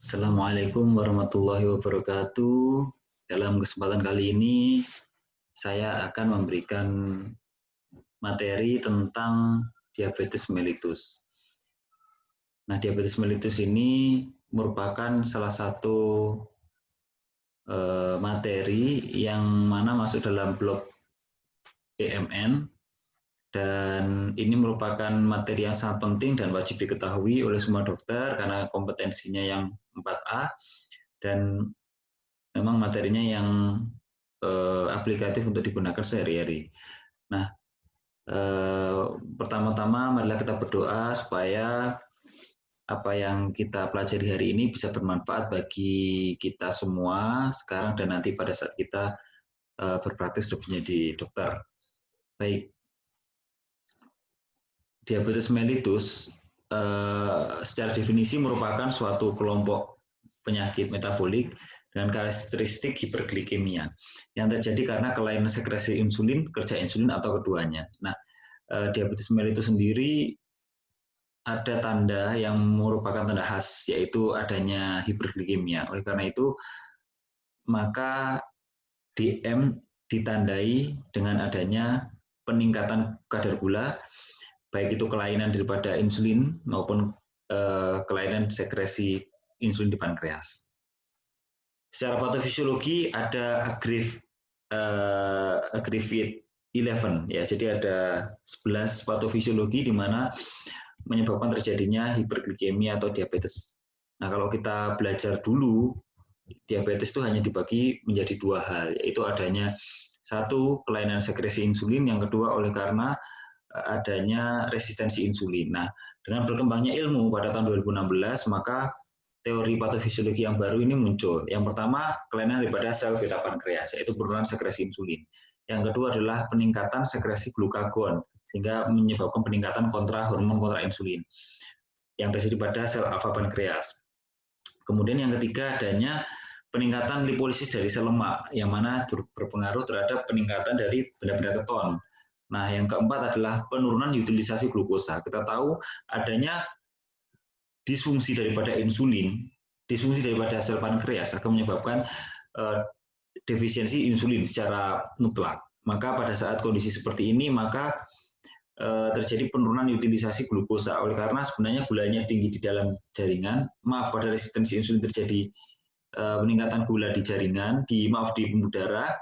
Assalamualaikum warahmatullahi wabarakatuh. Dalam kesempatan kali ini, saya akan memberikan materi tentang diabetes mellitus. Nah, diabetes mellitus ini merupakan salah satu materi yang mana masuk dalam blok EMN, dan ini merupakan materi yang sangat penting dan wajib diketahui oleh semua dokter karena kompetensinya yang 4A, dan memang materinya yang aplikatif untuk digunakan sehari-hari. Nah, pertama-tama marilah kita berdoa supaya apa yang kita pelajari hari ini bisa bermanfaat bagi kita semua sekarang dan nanti pada saat kita berpraktik sudah menjadi dokter. Baik, diabetes mellitus secara definisi merupakan suatu kelompok penyakit metabolik dengan karakteristik hiperglikemia yang terjadi karena kelainan sekresi insulin, kerja insulin, atau keduanya. Nah, diabetes mellitus sendiri ada tanda yang merupakan tanda khas, yaitu adanya hiperglikemia. Oleh karena itu, maka DM ditandai dengan adanya peningkatan kadar gula, baik itu kelainan daripada insulin maupun kelainan sekresi insulin di pankreas. Secara patofisiologi ada aggregate 11 ya, jadi ada 11 patofisiologi di mana menyebabkan terjadinya hiperglikemia atau diabetes. Nah, kalau kita belajar dulu, diabetes itu hanya dibagi menjadi dua hal, yaitu adanya satu kelainan sekresi insulin, yang kedua oleh karena adanya resistensi insulin. Nah, dengan berkembangnya ilmu pada tahun 2016, maka teori patofisiologi yang baru ini muncul. Yang pertama, kelainan daripada sel beta pankreas, yaitu penurunan sekresi insulin. Yang kedua adalah peningkatan sekresi glukagon, sehingga menyebabkan peningkatan hormon kontra insulin yang terjadi pada sel alfa pankreas. Kemudian yang ketiga adanya peningkatan lipolisis dari sel lemak, yang mana berpengaruh terhadap peningkatan dari benda-benda keton. Nah, yang keempat adalah penurunan utilisasi glukosa. Kita tahu adanya disfungsi daripada insulin, disfungsi daripada sel pankreas akan menyebabkan defisiensi insulin secara mutlak. Maka pada saat kondisi seperti ini, maka terjadi penurunan utilisasi glukosa. Oleh karena sebenarnya gulanya tinggi di dalam jaringan, pada resistensi insulin terjadi peningkatan gula di jaringan, di pembuluh darah,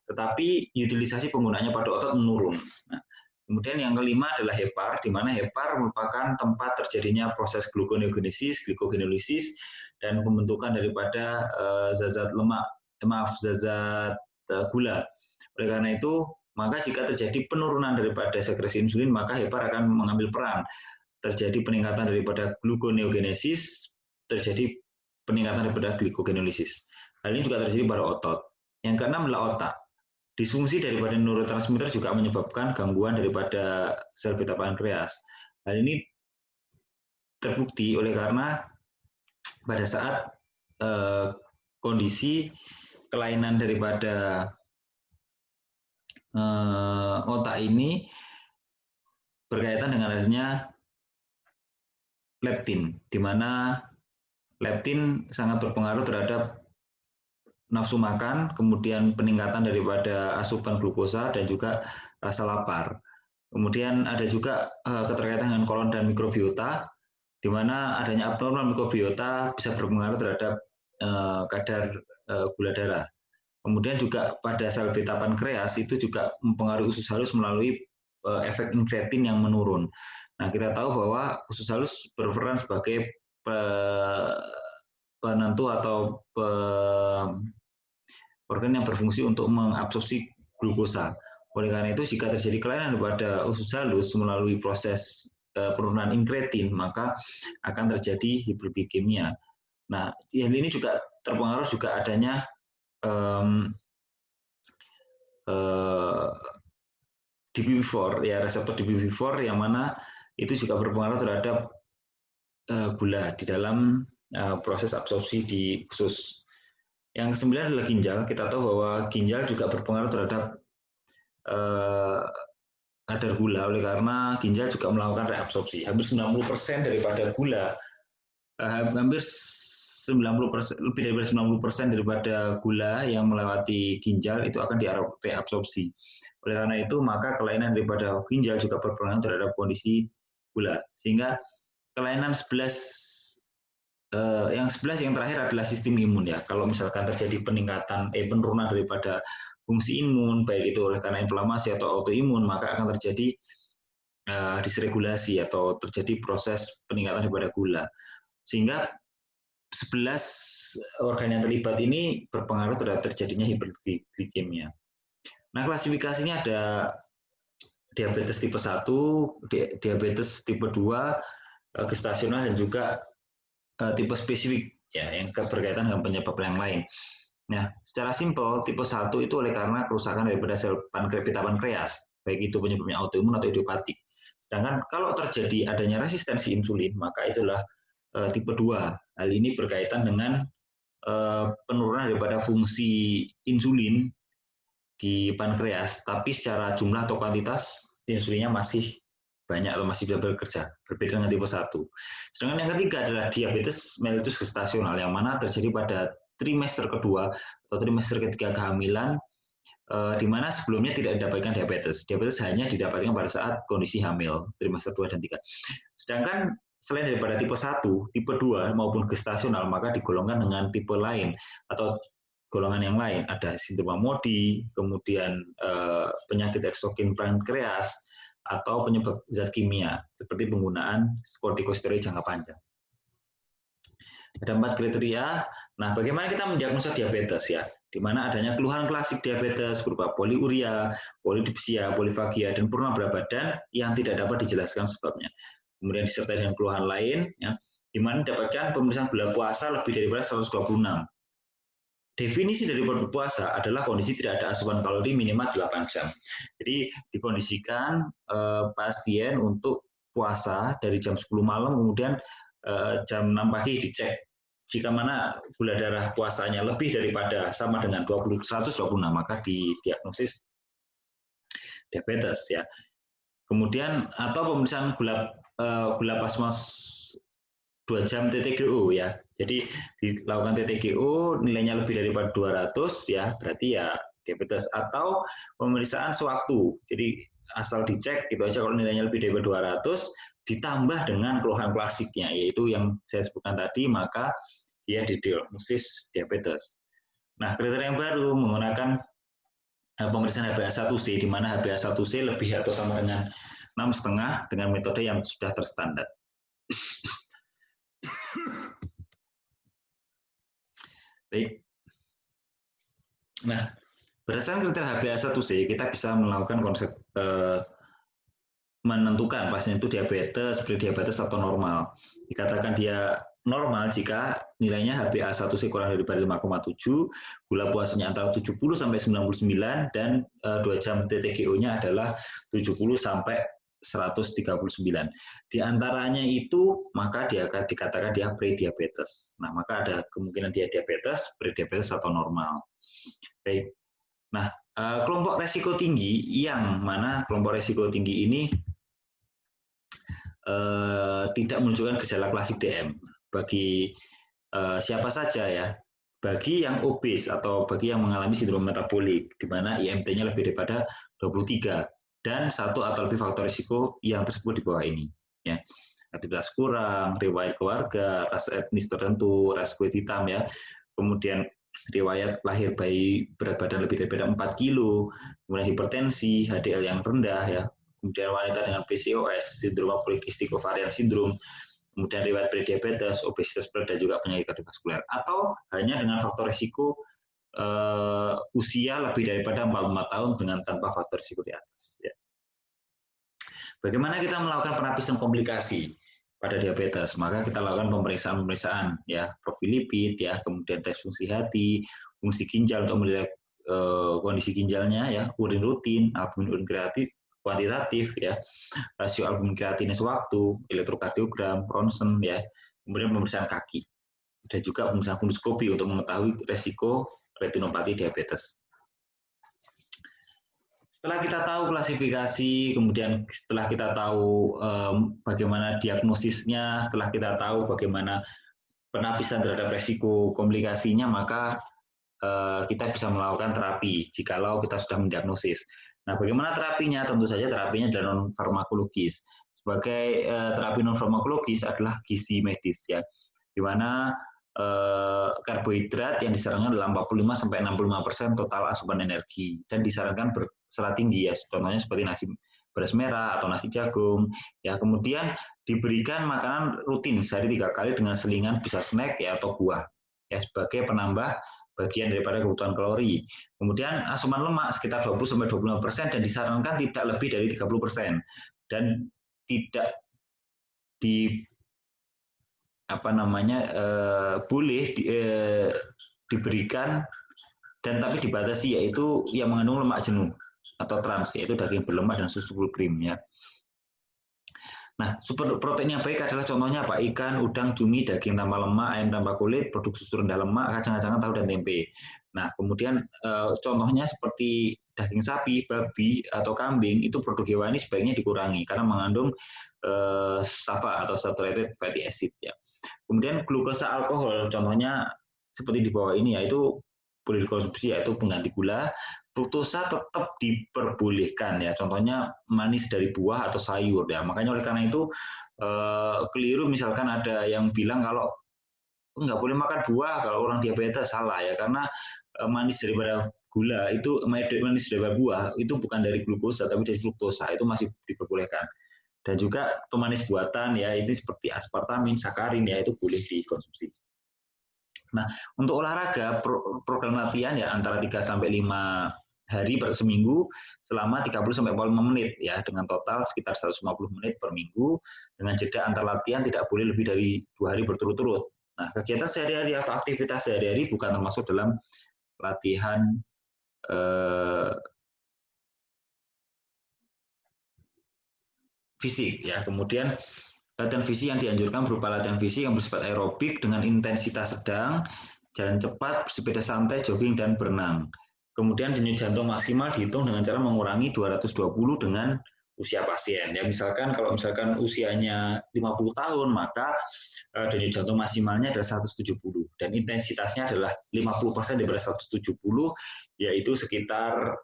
tetapi utilisasi penggunaannya pada otot menurun. Nah, kemudian yang kelima adalah hepar, di mana hepar merupakan tempat terjadinya proses gluconeogenesis, glikogenolysis, dan pembentukan daripada zat gula. Oleh karena itu, maka jika terjadi penurunan daripada sekresi insulin, maka hepar akan mengambil peran. Terjadi peningkatan daripada gluconeogenesis, terjadi peningkatan daripada glikogenolysis. Hal ini juga terjadi pada otot. Yang keenam adalah otak. Disfungsi daripada neurotransmitter juga menyebabkan gangguan daripada sel beta pankreas. Hal ini terbukti oleh karena pada saat kondisi kelainan daripada otak ini berkaitan dengan adanya leptin, di mana leptin sangat berpengaruh terhadap nafsu makan, kemudian peningkatan daripada asupan glukosa, dan juga rasa lapar. Kemudian ada juga keterkaitan dengan kolon dan mikrobiota, di mana adanya abnormal mikrobiota bisa berpengaruh terhadap kadar gula darah. Kemudian juga pada sel beta pankreas itu juga mempengaruhi usus halus melalui efek inkretin yang menurun. Nah, kita tahu bahwa usus halus berperan sebagai penentu atau organ yang berfungsi untuk mengabsorpsi glukosa. Oleh karena itu, jika terjadi kelainan pada usus halus melalui proses penurunan inkretin, maka akan terjadi hiperglikemia. Nah, hal ini juga terpengaruh juga adanya DPP4, ya, reseptor DPP4 yang mana itu juga berpengaruh terhadap gula di dalam proses absorpsi di usus. Yang kesembilan adalah ginjal. Kita tahu bahwa ginjal juga berpengaruh terhadap kadar gula, oleh karena ginjal juga melakukan reabsorpsi. Hampir 90% daripada gula, hampir 90%, lebih dari 90% daripada gula yang melewati ginjal itu akan direabsorpsi. Oleh karena itu, maka kelainan daripada ginjal juga berpengaruh terhadap kondisi gula. Sehingga kelainan 11 yang terakhir adalah sistem imun ya. Kalau misalkan terjadi penurunan daripada fungsi imun, baik itu oleh karena inflamasi atau autoimun, maka akan terjadi disregulasi atau terjadi proses peningkatan daripada gula. Sehingga 11 organ yang terlibat ini berpengaruh terhadap terjadinya hiperglikemia. Nah, klasifikasinya ada diabetes tipe 1, diabetes tipe 2, gestasional, dan juga tipe spesifik ya yang berkaitan dengan penyebab yang lain. Nah, secara simpel tipe 1 itu oleh karena kerusakan daripada sel pita pankreas, baik itu penyebabnya autoimun atau idiopatik. Sedangkan kalau terjadi adanya resistensi insulin, maka itulah tipe 2. Hal ini berkaitan dengan penurunan daripada fungsi insulin di pankreas, tapi secara jumlah atau kuantitas insulinnya masih banyak atau masih bisa bekerja, berbeda dengan tipe 1. Sedangkan yang ketiga adalah diabetes mellitus gestasional, yang mana terjadi pada trimester kedua atau trimester ketiga kehamilan, di mana sebelumnya tidak didapatkan diabetes. Diabetes hanya didapatkan pada saat kondisi hamil, trimester 2 dan 3. Sedangkan selain daripada tipe 1, tipe 2 maupun gestasional, maka digolongkan dengan tipe lain atau golongan yang lain. Ada sindrom Modi, kemudian penyakit eksogen pankreas, atau penyebab zat kimia, seperti penggunaan kortikosteroid jangka panjang. Ada 4 kriteria. Nah, bagaimana kita mendiagnosa diabetes ya? Di mana adanya keluhan klasik diabetes berupa poliuria, polidipsia, polifagia, dan penurunan berat badan yang tidak dapat dijelaskan sebabnya. Kemudian disertai dengan keluhan lain, ya, di mana didapatkan pemeriksaan gula puasa lebih daripada 126. Definisi dari berpuasa adalah kondisi tidak ada asupan kalori minimal 8 jam. Jadi dikondisikan pasien untuk puasa dari jam 10 malam, kemudian jam 6 pagi dicek. Jika mana gula darah puasanya lebih daripada sama dengan 126, maka didiagnosis diabetes ya. Kemudian atau pemeriksaan gula plasma 2 jam TTGO ya. Jadi dilakukan TTGO nilainya lebih daripada 200 ya, berarti ya diabetes. Atau pemeriksaan sewaktu. Jadi asal dicek gitu aja, kalau nilainya lebih daripada 200 ditambah dengan keluhan klasiknya, yaitu yang saya sebutkan tadi, maka dia didiagnosis diabetes. Nah, kriteria yang baru menggunakan pemeriksaan HbA1c, di mana HbA1c lebih atau sama dengan 6,5 dengan metode yang sudah terstandar. Baik. Nah, berdasarkan kriteria HbA1c, kita bisa melakukan konsep menentukan pasien itu diabetes, prediabetes atau normal. Dikatakan dia normal jika nilainya HbA1c kurang daripada 5,7, gula puasanya antara 70 sampai 99, dan 2 jam TTGO-nya adalah 70 sampai 139. Di antaranya itu, maka dia akan dikatakan dia prediabetes. Nah, maka ada kemungkinan dia diabetes, prediabetes atau normal. Baik. Nah, kelompok resiko tinggi, yang mana kelompok resiko tinggi ini tidak menunjukkan gejala klasik DM. Bagi siapa saja ya, bagi yang obes atau bagi yang mengalami sindrom metabolik, di mana IMT-nya lebih daripada 23, dan 1 atau lebih faktor risiko yang tersebut di bawah ini. Ya. Aktivitas kurang, riwayat keluarga, ras etnis tertentu, ras kulit hitam ya, kemudian riwayat lahir bayi berat badan lebih daripada 4 kilo, kemudian hipertensi, HDL yang rendah ya, kemudian wanita dengan PCOS, sindrom polikistik ovarian syndrome, kemudian riwayat prediabetes, obesitas berat, dan juga penyakit kardiovaskular, atau hanya dengan faktor risiko usia lebih daripada 45 tahun dengan tanpa faktor risiko di atas. Ya. Bagaimana kita melakukan penapisan komplikasi pada diabetes? Maka kita lakukan pemeriksaan ya, profil lipid ya, kemudian tes fungsi hati, fungsi ginjal untuk melihat kondisi ginjalnya ya, urin rutin, albumin urin kreatif kuantitatif ya, rasio albumin kreatinine sewaktu, elektrokardiogram, ronsen ya, kemudian pemeriksaan kaki. Dan juga pemeriksaan fundoskopi untuk mengetahui resiko retinopati diabetes. Setelah kita tahu klasifikasi, kemudian setelah kita tahu bagaimana diagnosisnya, setelah kita tahu bagaimana penapisan terhadap resiko komplikasinya, maka kita bisa melakukan terapi jikalau kita sudah mendiagnosis. Nah, bagaimana terapinya? Tentu saja terapinya adalah non farmakologis. Sebagai terapi non farmakologis adalah gizi medis ya, di mana karbohidrat yang disarankan adalah 45-65% total asupan energi dan disarankan berserat tinggi ya, contohnya seperti nasi beras merah atau nasi jagung ya. Kemudian diberikan makanan rutin sehari 3 kali dengan selingan bisa snack ya atau buah ya sebagai penambah bagian daripada kebutuhan kalori. Kemudian asupan lemak sekitar 20-25% dan disarankan tidak lebih dari 30% dan tidak di boleh diberikan dan tapi dibatasi, yaitu yang mengandung lemak jenuh atau trans, yaitu daging berlemak dan susu full cream ya. Nah, sumber protein yang baik adalah contohnya apa? Ikan, udang, cumi, daging tanpa lemak, ayam tanpa kulit, produk susu rendah lemak, kacang-kacangan, tahu, dan tempe. Nah, kemudian contohnya seperti daging sapi, babi, atau kambing, itu produk hewani sebaiknya dikurangi karena mengandung SAFA atau saturated fatty acid ya. Kemudian glukosa alkohol, contohnya seperti di bawah ini, yaitu boleh dikonsumsi, yaitu pengganti gula. Fruktosa tetap diperbolehkan ya, contohnya manis dari buah atau sayur ya. Makanya oleh karena itu keliru misalkan ada yang bilang kalau nggak boleh makan buah kalau orang diabetes, salah ya, karena manis daripada gula itu, manis daripada buah itu bukan dari glukosa tapi dari fruktosa, itu masih diperbolehkan. Dan juga pemanis buatan ya, ini seperti aspartamin, sakarin ya, itu boleh dikonsumsi. Nah, untuk olahraga, program latihan ya antara 3-5 hari per seminggu selama 30-45 menit ya, dengan total sekitar 150 menit per minggu, dengan jeda antar latihan tidak boleh lebih dari 2 hari berturut-turut. Nah, kegiatan sehari-hari atau aktivitas sehari-hari bukan termasuk dalam latihan fisik ya. Kemudian latihan fisik yang dianjurkan berupa latihan fisik yang bersifat aerobik dengan intensitas sedang, jalan cepat, bersepeda santai, jogging, dan berenang. Kemudian denyut jantung maksimal dihitung dengan cara mengurangi 220 dengan usia pasien. Ya, misalkan kalau misalkan usianya 50 tahun, maka denyut jantung maksimalnya adalah 170 dan intensitasnya adalah 50% daripada 170, yaitu sekitar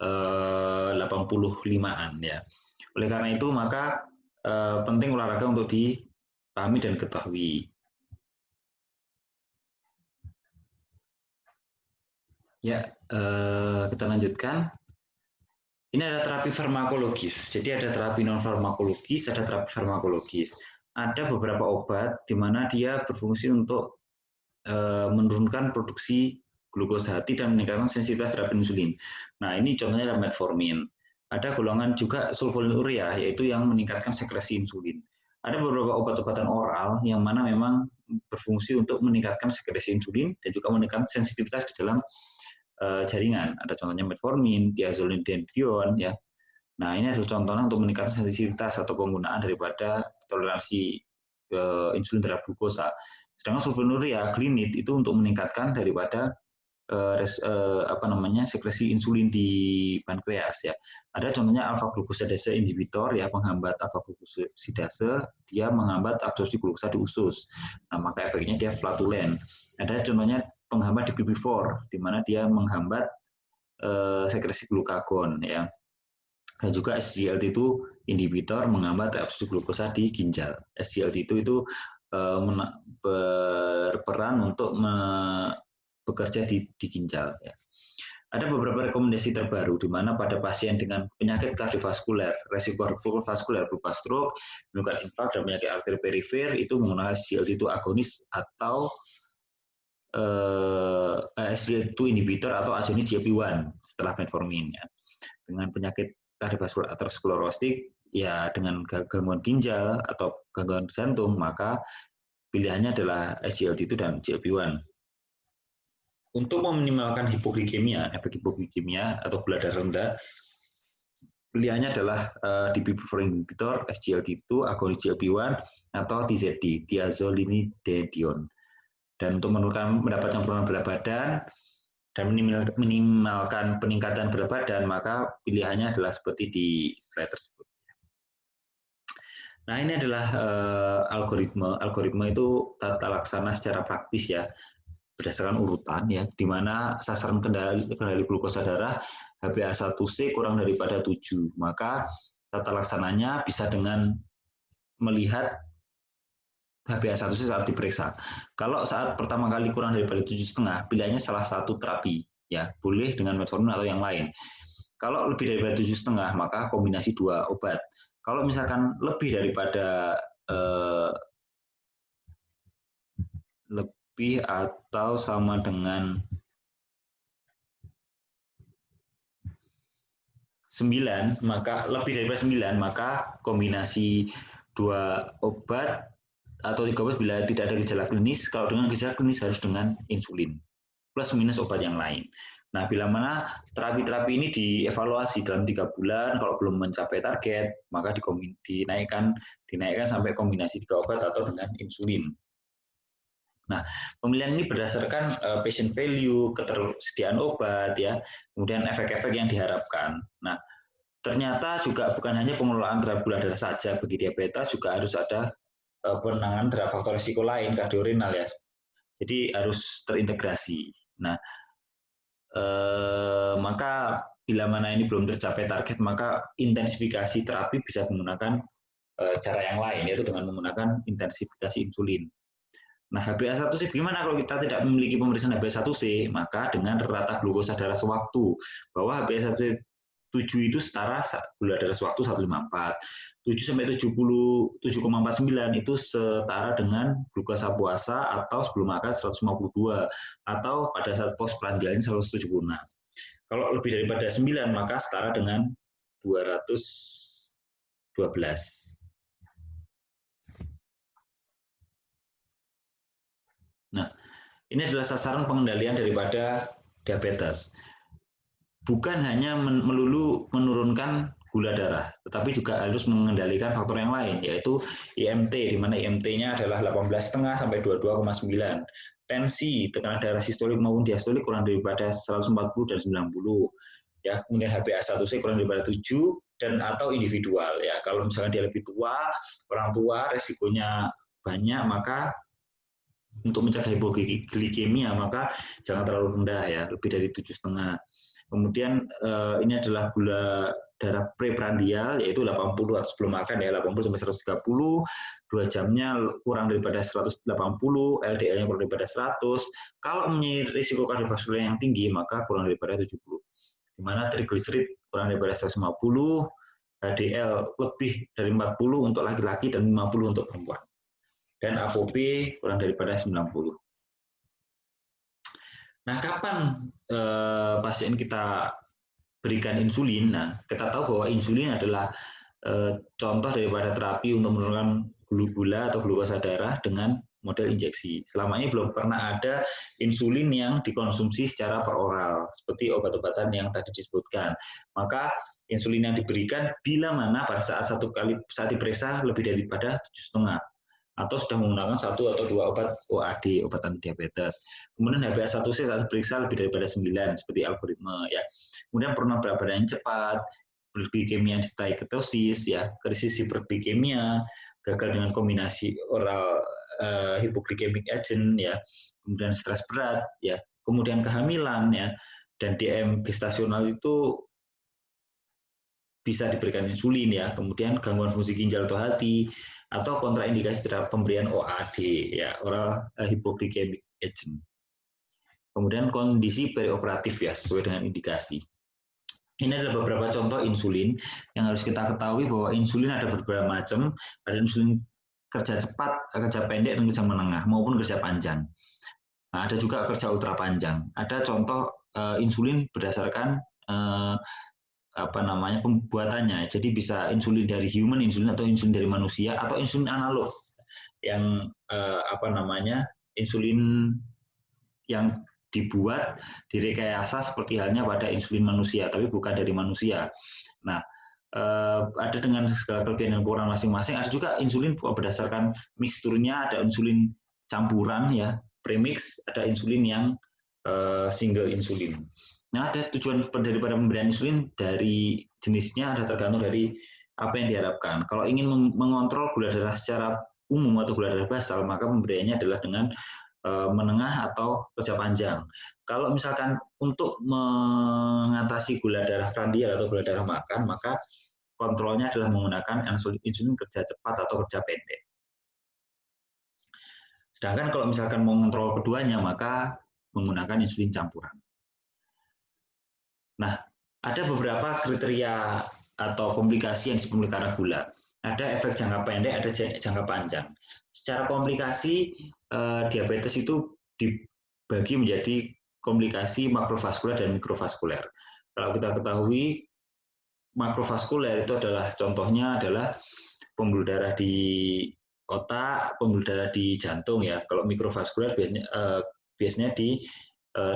85-an ya. Oleh karena itu maka penting olahraga untuk dipahami dan ketahui. Ya, kita lanjutkan. Ini ada terapi farmakologis. Jadi ada terapi non farmakologis, ada terapi farmakologis. Ada beberapa obat di mana dia berfungsi untuk menurunkan produksi glukosa hati dan meningkatkan sensitivitas terhadap insulin. Nah, ini contohnya adalah metformin. Ada golongan juga sulfonylurea, yaitu yang meningkatkan sekresi insulin. Ada beberapa obat-obatan oral yang mana memang berfungsi untuk meningkatkan sekresi insulin dan juga meningkatkan sensitivitas di dalam jaringan. Ada contohnya metformin, thiazolidinedion ya. Nah, ini adalah contohnya untuk meningkatkan sensitivitas atau penggunaan daripada toleransi insulin terhadap glukosa. Sedangkan sulfonylurea glinit itu untuk meningkatkan daripada sekresi insulin di pankreas ya. Ada contohnya alfa glucosidase inhibitor ya, penghambat alfa glucosidase, dia menghambat absorpsi glukosa di usus. Nah, maka efeknya dia flatulen. Ada contohnya penghambat DPP4 di mana dia menghambat sekresi glukagon ya. Dan juga SGLT2 inhibitor menghambat absorpsi glukosa di ginjal. SGLT2 itu berperan untuk bekerja di ginjal. Ya. Ada beberapa rekomendasi terbaru di mana pada pasien dengan penyakit kardiovaskuler, resiko vaskuler berupa stroke, menyebabkan infak dan penyakit arteri perifer itu menggunakan SGLT2 agonis atau SGLT2 inhibitor atau agonis GLP-1 setelah metformin. Ya. Dengan penyakit kardiovaskuler aterosklerostik, ya dengan gangguan ginjal atau gangguan jantung, maka pilihannya adalah SGLT2 dan GLP-1. Untuk meminimalkan hipoglikemia, efek hipoglikemia atau gula darah rendah, pilihannya adalah DPP-4 inhibitor, SGLT2, agonis GLP-1, atau TZD, thiazolidinedion. Dan untuk mendapatkan penurunan berat badan dan minimalkan peningkatan berat badan, maka pilihannya adalah seperti di slide tersebut. Nah, ini adalah algoritma. Algoritma itu tata laksana secara praktis ya, berdasarkan urutan ya, di mana sasaran kendali glukosa darah HbA1c kurang daripada 7. Maka tata laksananya bisa dengan melihat HbA1c saat diperiksa. Kalau saat pertama kali kurang daripada 7,5, pilihannya salah satu terapi ya, boleh dengan metformin atau yang lain. Kalau lebih daripada 7,5, maka kombinasi 2 obat. Kalau misalkan lebih daripada lebih atau sama dengan 9, maka lebih daripada 9, maka kombinasi 2 obat atau 3 obat bila tidak ada gejala klinis. Kalau dengan gejala klinis harus dengan insulin plus minus obat yang lain. Nah, bila mana terapi-terapi ini dievaluasi dalam 3 bulan, kalau belum mencapai target, maka dinaikkan sampai kombinasi 3 obat atau dengan insulin. Nah, pemilihan ini berdasarkan patient value, ketersediaan obat, ya, kemudian efek-efek yang diharapkan. Nah, ternyata juga bukan hanya pengelolaan terhadap gula darah saja bagi diabetes, juga harus ada penanganan terhadap faktor risiko lain, kardiorenal ya. Jadi harus terintegrasi. Nah, maka bila mana ini belum tercapai target, maka intensifikasi terapi bisa menggunakan cara yang lain, yaitu dengan menggunakan intensifikasi insulin. Nah, HbA1c gimana kalau kita tidak memiliki pemeriksaan HbA1c? Maka dengan rata glukosa darah sewaktu, bahwa HbA1c 7 itu setara gula darah sewaktu 154. 7 sampai 7,49 itu setara dengan glukosa puasa atau sebelum makan 152 atau pada saat postprandial 176. Kalau lebih daripada 9 maka setara dengan 212. Nah, ini adalah sasaran pengendalian daripada diabetes. Bukan hanya melulu menurunkan gula darah, tetapi juga harus mengendalikan faktor yang lain, yaitu IMT, di mana IMT-nya adalah 18,5 sampai 22,9. Tensi, tekanan darah sistolik maupun diastolik kurang daripada 140 dan 90. Ya, kemudian HbA1c kurang daripada 7 dan atau individual ya. Kalau misalnya dia lebih tua, orang tua resikonya banyak, maka untuk mencegah hipoglikemia maka jangan terlalu rendah ya, lebih dari 7,5. Kemudian ini adalah gula darah preprandial yaitu 80 atau sebelum makan ya, 80 sampai 130, 2 jamnya kurang daripada 180, LDL-nya kurang daripada 100. Kalau mempunyai risiko kardiovaskular yang tinggi maka kurang daripada 70. Di mana trigliserid kurang daripada 150, HDL lebih dari 40 untuk laki-laki dan 50 untuk perempuan. Dan ApoB kurang daripada 90. Nah, kapan pasien kita berikan insulin? Nah, kita tahu bahwa insulin adalah contoh daripada terapi untuk menurunkan gula atau glukosa darah dengan model injeksi. Selama ini belum pernah ada insulin yang dikonsumsi secara peroral, seperti obat-obatan yang tadi disebutkan. Maka insulin yang diberikan bila mana pada saat diperiksa lebih daripada 7,5 atau sudah menggunakan 1 atau 2 obat OAD, obat anti diabetes. Kemudian HbA1c saat diperiksa lebih daripada 9 seperti algoritma ya. Kemudian pernah berat badan cepat, hiperglikemia disertai ketosis ya, krisis hiperglikemia, gagal dengan kombinasi oral hypoglycemic agent ya, kemudian stres berat ya, kemudian kehamilan ya, dan DM gestasional itu bisa diberikan insulin ya, kemudian gangguan fungsi ginjal atau hati, atau kontraindikasi terhadap pemberian OAD ya, oral hypoglycemic agent. Kemudian kondisi perioperatif ya, sesuai dengan indikasi. Ini adalah beberapa contoh insulin yang harus kita ketahui bahwa insulin ada beberapa macam, ada insulin kerja cepat, kerja pendek, dan kerja menengah maupun kerja panjang. Nah, ada juga kerja ultra panjang. Ada contoh insulin berdasarkan pembuatannya. Jadi bisa insulin dari human insulin atau insulin dari manusia atau insulin analog yang insulin yang dibuat direkayasa seperti halnya pada insulin manusia, tapi bukan dari manusia. Nah, ada dengan segala kelebihan dan kurang masing-masing. Ada juga insulin berdasarkan miksturnya, ada insulin campuran ya, premix, ada insulin yang single insulin. Nah, ada tujuan daripada pemberian insulin dari jenisnya ada tergantung dari apa yang diharapkan. Kalau ingin mengontrol gula darah secara umum atau gula darah basal, maka pemberiannya adalah dengan menengah atau kerja panjang. Kalau misalkan untuk mengatasi gula darah prandial atau gula darah makan, maka kontrolnya adalah menggunakan insulin kerja cepat atau kerja pendek. Sedangkan kalau misalkan mau mengontrol keduanya, maka menggunakan insulin campuran. Nah, ada beberapa kriteria atau komplikasi yang disebut karena gula. Ada efek jangka pendek, ada jangka panjang. Secara komplikasi, diabetes itu dibagi menjadi komplikasi makrovaskuler dan mikrovaskuler. Kalau kita ketahui, makrovaskuler itu adalah contohnya adalah pembuluh darah di otak, pembuluh darah di jantung ya. Kalau mikrovaskuler biasanya di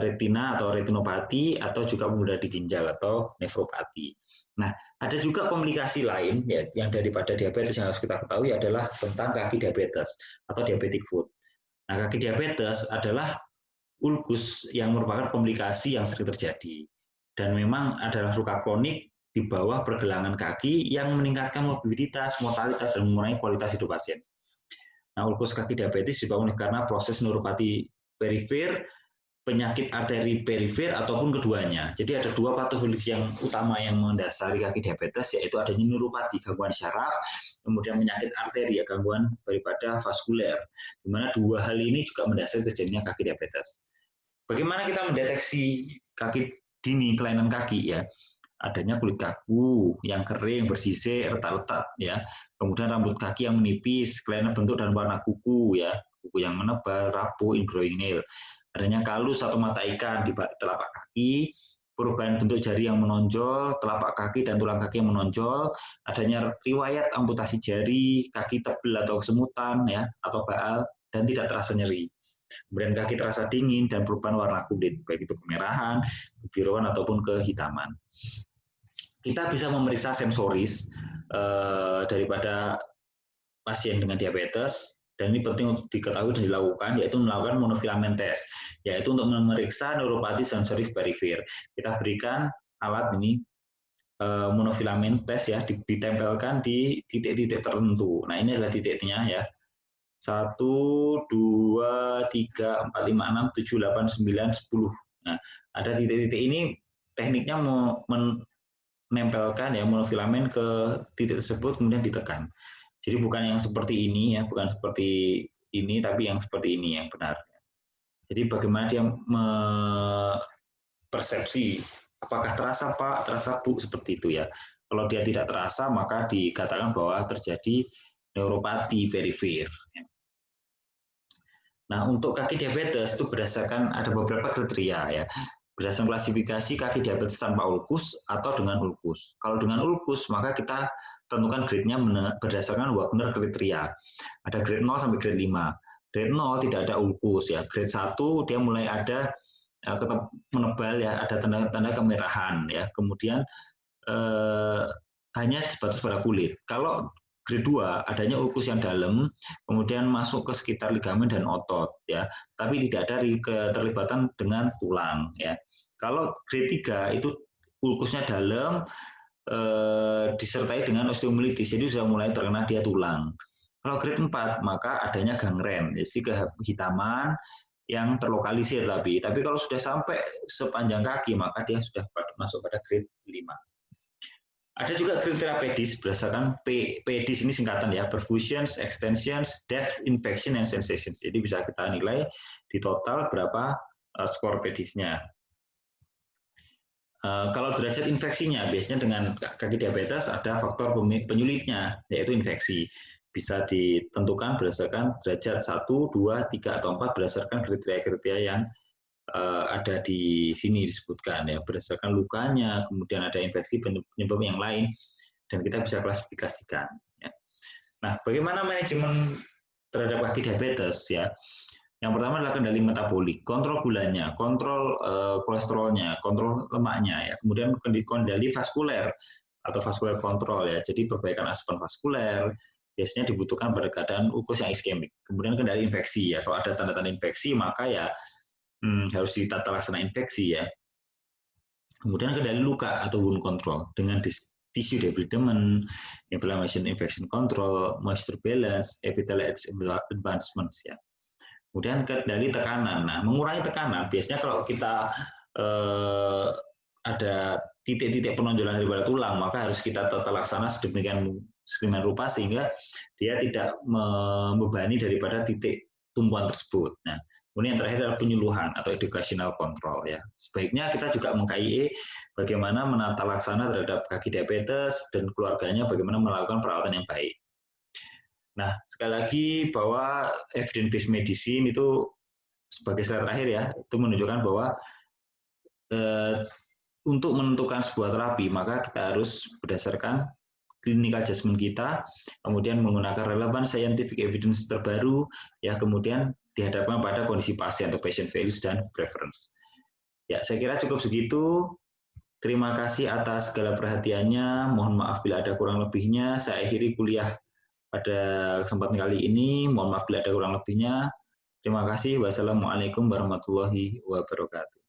retina atau retinopati atau juga pembuluh darah di ginjal atau nefropati. Nah, ada juga komplikasi lain ya yang daripada diabetes yang harus kita ketahui adalah tentang kaki diabetes atau diabetic foot. Nah, kaki diabetes adalah ulkus yang merupakan komplikasi yang sering terjadi dan memang adalah luka kronik di bawah pergelangan kaki yang meningkatkan mobilitas, mortalitas, dan mengurangi kualitas hidup pasien. Nah, ulkus kaki diabetes disebabkan karena proses neuropati perifer, penyakit arteri perifer, ataupun keduanya. Jadi ada dua patologi yang utama yang mendasari kaki diabetes, yaitu adanya neuropati, gangguan syaraf, kemudian penyakit arteri, gangguan daripada vaskuler, di mana dua hal ini juga mendasari terjadinya kaki diabetes. Bagaimana kita mendeteksi kaki dini, kelainan kaki ya? Adanya kulit kaku yang kering, bersisik, retak-retak ya. Kemudian rambut kaki yang menipis, kelainan bentuk dan warna kuku ya, kuku yang menebal, rapuh, ingrowing nail. Adanya kalus atau mata ikan di telapak kaki, perubahan bentuk jari yang menonjol, telapak kaki dan tulang kaki yang menonjol, adanya riwayat amputasi jari, kaki tebal atau kesemutan ya, atau baal dan tidak terasa nyeri. Kemudian kaki terasa dingin dan perubahan warna kulit, baik itu kemerahan, kebiruan ataupun kehitaman. Kita bisa memeriksa sensoris daripada pasien dengan diabetes, dan ini penting untuk diketahui dan dilakukan, yaitu melakukan monofilamen test, yaitu untuk memeriksa neuropati sensoris perifer. Kita berikan alat ini monofilamen test ya, ditempelkan di titik-titik tertentu. Nah, ini adalah titiknya ya. 1, 2, 3, 4, 5, 6, 7, 8, 9, 10. Nah, ada titik-titik ini tekniknya menempelkan ya monofilamen ke titik tersebut kemudian ditekan. Jadi bukan yang seperti ini ya, bukan seperti ini, tapi yang seperti ini yang benar. Jadi bagaimana dia persepsi, apakah terasa Pak, terasa Bu, seperti itu ya. Kalau dia tidak terasa, maka dikatakan bahwa terjadi neuropati perifer. Nah, untuk kaki diabetes itu berdasarkan ada beberapa kriteria ya. Berdasarkan klasifikasi kaki diabetes tanpa ulkus atau dengan ulkus. Kalau dengan ulkus, maka kita tentukan grade-nya berdasarkan benar kriteria. Ada grade 0 sampai grade 5. Grade 0 tidak ada ulkus ya. Grade 1 dia mulai ada menebal ya, ada tanda-tanda kemerahan ya. Kemudian hanya sebatas pada kulit. Kalau grade 2 adanya ulkus yang dalam, kemudian masuk ke sekitar ligamen dan otot ya, tapi tidak ada keterlibatan dengan tulang ya. Kalau grade 3 itu ulkusnya dalam, disertai dengan osteomyelitis, jadi sudah mulai terkena dia tulang. Kalau grade 4 maka adanya gangren, jadi kehitaman yang terlokalisir tapi kalau sudah sampai sepanjang kaki maka dia sudah masuk pada grade 5. Ada juga kriteria PEDIS berdasarkan PEDIS ini singkatan ya, perfusions, extensions, depth, infection, and sensations. Jadi bisa kita nilai di total berapa skor PEDIS-nya. Kalau derajat infeksinya, biasanya dengan kaki diabetes ada faktor penyulitnya, yaitu infeksi. Bisa ditentukan berdasarkan derajat 1, 2, 3, atau 4 berdasarkan kriteria-kriteria yang ada di sini disebutkan ya, berdasarkan lukanya, kemudian ada infeksi penyebab yang lain, dan kita bisa klasifikasikan. Ya. Nah, bagaimana manajemen terhadap kaki diabetes ya? Yang pertama adalah kendali metabolik, kontrol gulanya, kontrol kolesterolnya, kontrol lemaknya, ya. Kemudian kendali vaskuler atau vaskuler kontrol ya. Jadi perbaikan asupan vaskuler biasanya dibutuhkan pada keadaan ulkus yang iskemik. Kemudian kendali infeksi ya. Kalau ada tanda-tanda infeksi maka ya harus ditata laksana infeksi ya. Kemudian kendali luka atau wound control dengan tissue debridement, inflammation, infection control, moisture balance, epithelial advancements ya. Kemudian kendali tekanan. Nah, mengurangi tekanan biasanya kalau kita ada titik-titik penonjolan daripada tulang, maka harus kita tata laksana sedemikian rupa sehingga dia tidak membebani daripada titik tumpuan tersebut. Nah, kemudian yang terakhir adalah penyuluhan atau educational control ya. Sebaiknya kita juga meng-KIE bagaimana menata laksana terhadap kaki diabetes dan keluarganya, bagaimana melakukan perawatan yang baik. Nah, sekali lagi bahwa evidence based medicine itu sebagai slide terakhir ya, itu menunjukkan bahwa untuk menentukan sebuah terapi, maka kita harus berdasarkan clinical judgment kita, kemudian menggunakan relevan scientific evidence terbaru, ya kemudian dihadapkan pada kondisi pasien atau patient values dan preference. Ya, saya kira cukup segitu. Terima kasih atas segala perhatiannya. Mohon maaf bila ada kurang lebihnya. Saya akhiri kuliah pada kesempatan kali ini. Mohon maaf bila ada kurang lebihnya. Terima kasih. Wassalamualaikum warahmatullahi wabarakatuh.